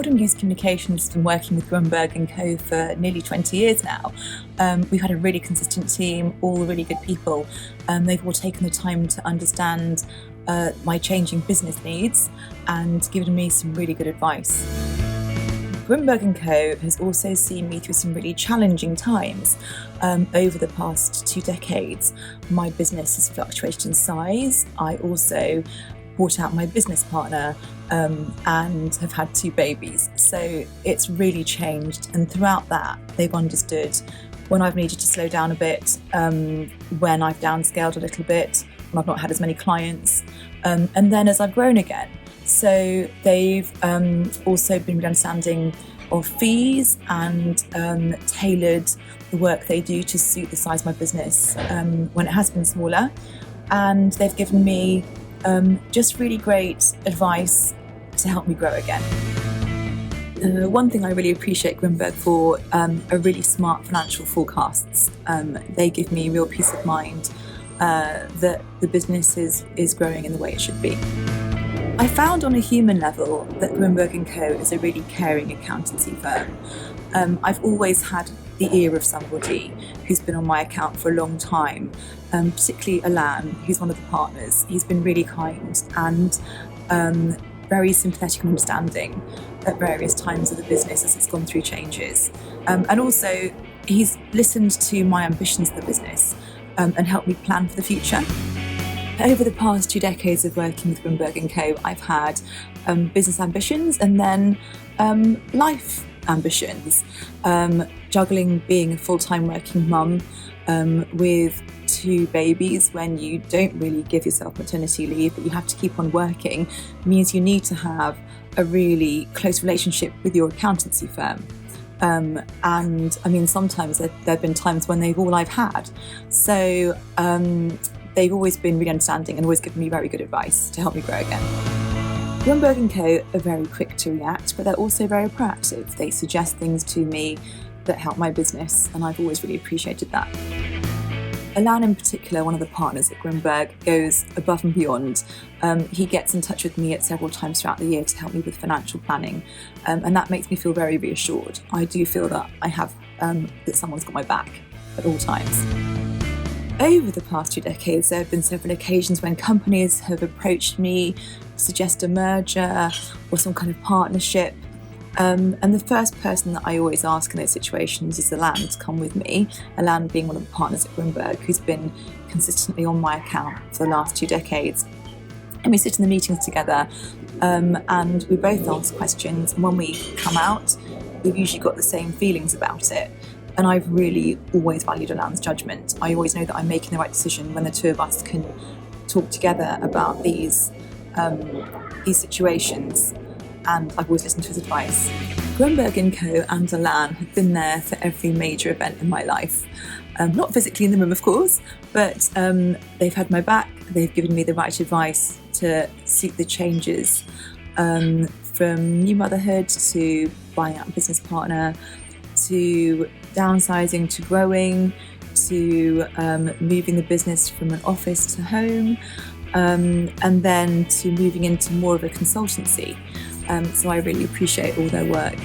Golden Goose Communications has been working with Grunberg & Co for nearly 20 years now. We've had a really consistent team, all really good people. They've all taken the time to understand my changing business needs and given me some really good advice. Grunberg & Co has also seen me through some really challenging times. Over the past 2 decades, my business has fluctuated in size. I also brought out my business partner and have had 2 babies. So it's really changed, and throughout that they've understood when I've needed to slow down a bit, when I've downscaled a little bit, when I've not had as many clients, and then as I've grown again. So they've also been really understanding of fees and tailored the work they do to suit the size of my business when it has been smaller. And they've given me just really great advice to help me grow again. One thing I really appreciate Grunberg for are really smart financial forecasts. They give me real peace of mind that the business is growing in the way it should be. I found on a human level that Grunberg & Co is a really caring accountancy firm. I've always had the ear of somebody who's been on my account for a long time, particularly Alan, who's one of the partners. He's been really kind and very sympathetic and understanding at various times of the business as it's gone through changes. And also, he's listened to my ambitions of the business and helped me plan for the future. Over the past 2 decades of working with Grunberg & Co, I've had business ambitions and then life ambitions, juggling being a full-time working mum with 2 babies when you don't really give yourself maternity leave, but you have to keep on working, means you need to have a really close relationship with your accountancy firm. And I mean, sometimes there have been times when they've all I've had. So they've always been really understanding and always given me very good advice to help me grow again. Grunberg & Co are very quick to react, but they're also very proactive. They suggest things to me that help my business, and I've always really appreciated that. Alan in particular, one of the partners at Grunberg, goes above and beyond. He gets in touch with me at several times throughout the year to help me with financial planning, and that makes me feel very reassured. I do feel that I have that someone's got my back at all times. Over the past 2 decades, there have been several occasions when companies have approached me, suggest a merger or some kind of partnership. And the first person that I always ask in those situations is Alan to come with me. Alan being one of the partners at Grunberg, who's been consistently on my account for the last 2 decades. And we sit in the meetings together and we both ask questions. And when we come out, we've usually got the same feelings about it. And I've really always valued Alan's judgment. I always know that I'm making the right decision when the 2 of us can talk together about these situations. And I've always listened to his advice. Grunberg & Co and Alan have been there for every major event in my life. Not physically in the room, of course, but they've had my back. They've given me the right advice to suit the changes, from new motherhood to buying out a business partner, to downsizing to growing, to moving the business from an office to home, and then to moving into more of a consultancy. So I really appreciate all their work.